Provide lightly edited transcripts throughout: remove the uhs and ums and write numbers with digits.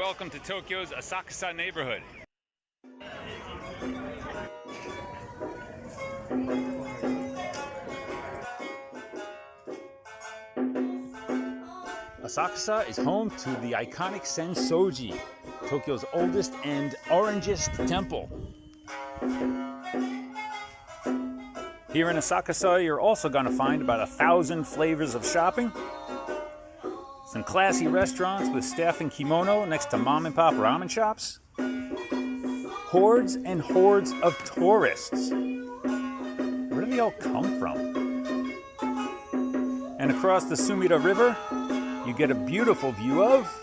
welcome to Tokyo's Asakusa neighborhood. Asakusa is home to the iconic Sensoji, Tokyo's oldest and orangest temple. Here in Asakusa, you're also going to find about 1,000 flavors of shopping, some classy restaurants with staff in kimono next to mom and pop ramen shops, hordes and hordes of tourists. Where do they all come from? And across the Sumida River, you get a beautiful view of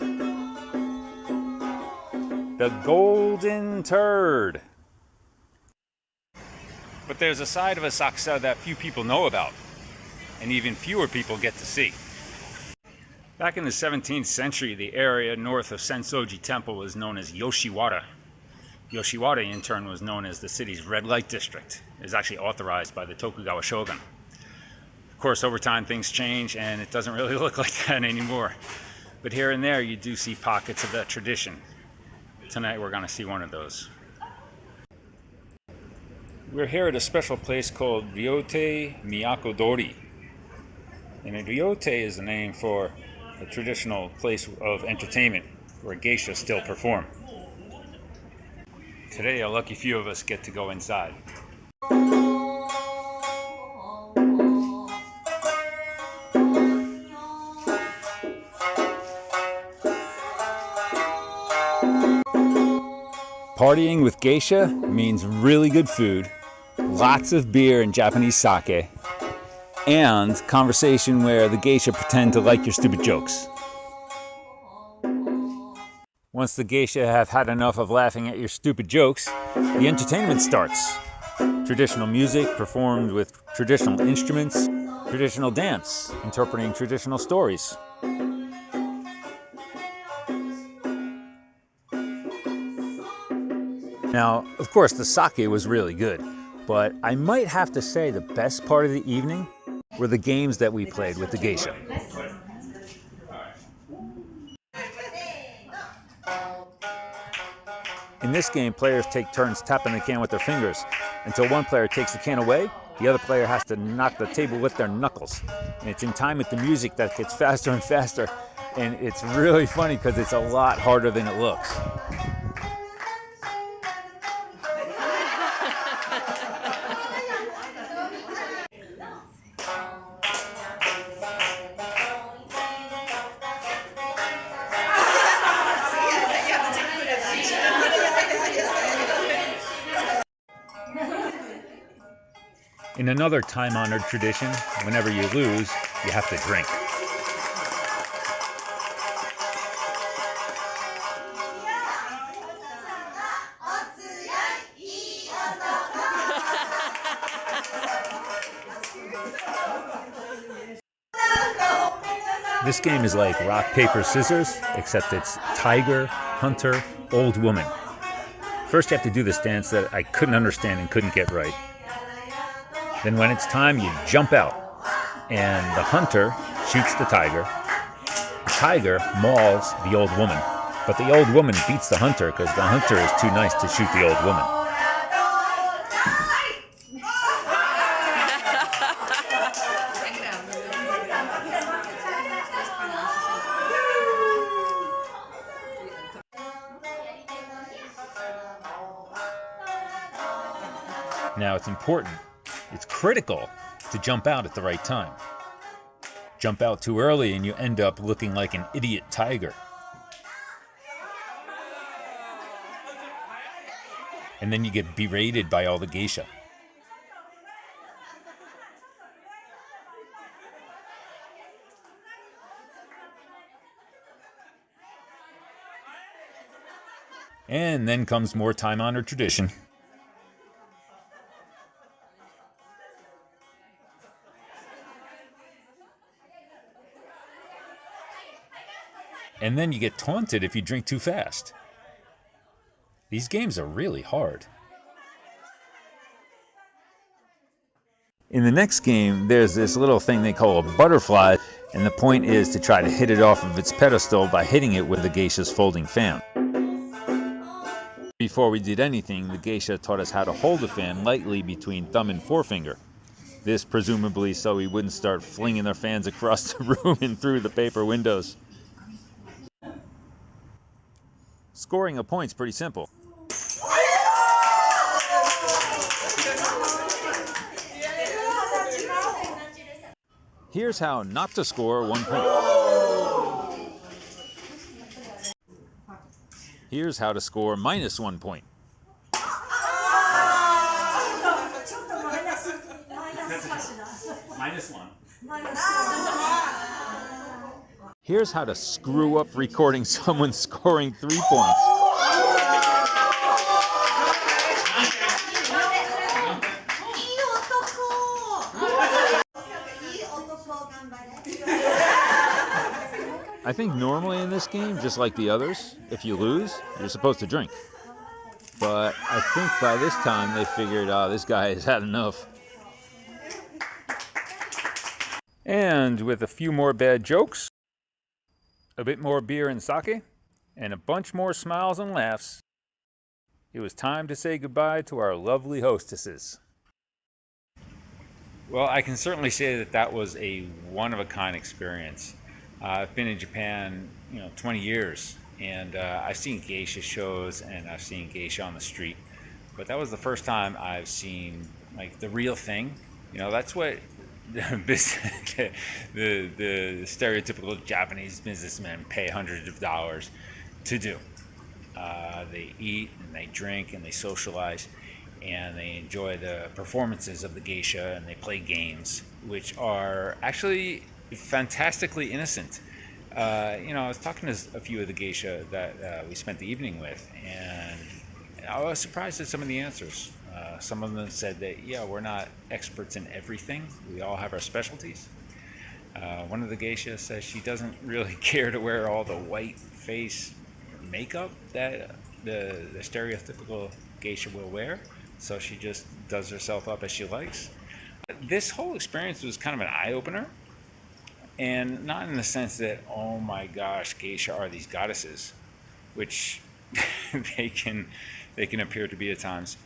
the Golden Turd. But there's a side of Asakusa that few people know about, and even fewer people get to see. Back in the 17th century, the area north of Sensoji Temple was known as Yoshiwara. Yoshiwara, in turn, was known as the city's red light district. It was actually authorized by the Tokugawa shogun. Of course, over time, things change, and it doesn't really look like that anymore. But here and there, you do see pockets of that tradition. Tonight, we're going to see one of those. We're here at a special place called Ryotei Miyakodori. And Ryotei is the name for a traditional place of entertainment where geisha still perform. Today, a lucky few of us get to go inside. Partying with geisha means really good food, lots of beer and Japanese sake, and conversation where the geisha pretend to like your stupid jokes. Once the geisha have had enough of laughing at your stupid jokes, the entertainment starts. Traditional music performed with traditional instruments, traditional dance interpreting traditional stories. Now, of course, the sake was really good, but I might have to say the best part of the evening were the games that we played with the geisha. In this game, players take turns tapping the can with their fingers. Until one player takes the can away, the other player has to knock the table with their knuckles. And it's in time with the music that gets faster and faster, and it's really funny because it's a lot harder than it looks. In another time-honored tradition, whenever you lose, you have to drink. This game is like rock, paper, scissors, except it's tiger, hunter, old woman. First you have to do this dance that I couldn't understand and couldn't get right. Then when it's time, you jump out, and the hunter shoots the tiger mauls the old woman, but the old woman beats the hunter because the hunter is too nice to shoot the old woman. Now it's important. It's critical to jump out at the right time. Jump out too early and you end up looking like an idiot tiger. And then you get berated by all the geisha. And then comes more time-honored tradition. And then you get taunted if you drink too fast. These games are really hard. In the next game, there's this little thing they call a butterfly, and the point is to try to hit it off of its pedestal by hitting it with the geisha's folding fan. Before we did anything, the geisha taught us how to hold the fan lightly between thumb and forefinger. This presumably so we wouldn't start flinging our fans across the room and through the paper windows. Scoring a point's pretty simple. Here's how not to score 1 point. Here's how to score -1 point. -1. Here's how to screw up recording someone scoring 3 points. I think normally in this game, just like the others, if you lose, you're supposed to drink. But I think by this time they figured, this guy has had enough. And with a few more bad jokes, a bit more beer and sake, and a bunch more smiles and laughs, it was time to say goodbye to our lovely hostesses. Well, I can certainly say that that was a one-of-a-kind experience. I've been in Japan, 20 years, and I've seen geisha shows and I've seen geisha on the street, but that was the first time I've seen like the real thing. That's what the stereotypical Japanese businessmen pay hundreds of dollars to do. They eat and they drink and they socialize and they enjoy the performances of the geisha and they play games, which are actually fantastically innocent. I was talking to a few of the geisha that we spent the evening with, and I was surprised at some of the answers. Some of them said that, we're not experts in everything. We all have our specialties. One of the geisha says she doesn't really care to wear all the white face makeup that the stereotypical geisha will wear, so she just does herself up as she likes. This whole experience was kind of an eye-opener, and not in the sense that, oh my gosh, geisha are these goddesses, which they can appear to be at times,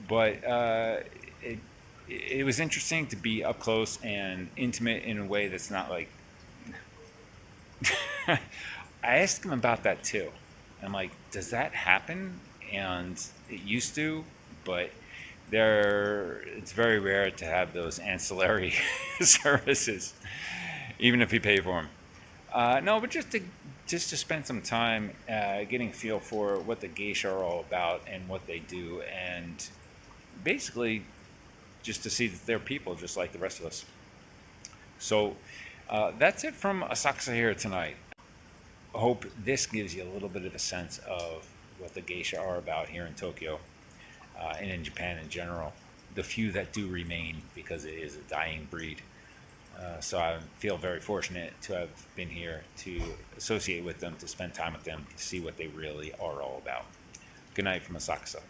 but it was interesting to be up close and intimate in a way that's not like I asked him about that too. I'm like, does that happen? And it used to, but it's very rare to have those ancillary services, even if you pay for them. No, but just to spend some time getting a feel for what the geisha are all about and what they do, and basically just to see that they're people just like the rest of us. So that's it from Asakusa here tonight. I hope this gives you a little bit of a sense of what the geisha are about here in Tokyo and in Japan in general. The few that do remain, because it is a dying breed. So I feel very fortunate to have been here to associate with them, to spend time with them, to see what they really are all about. Good night from Asakusa.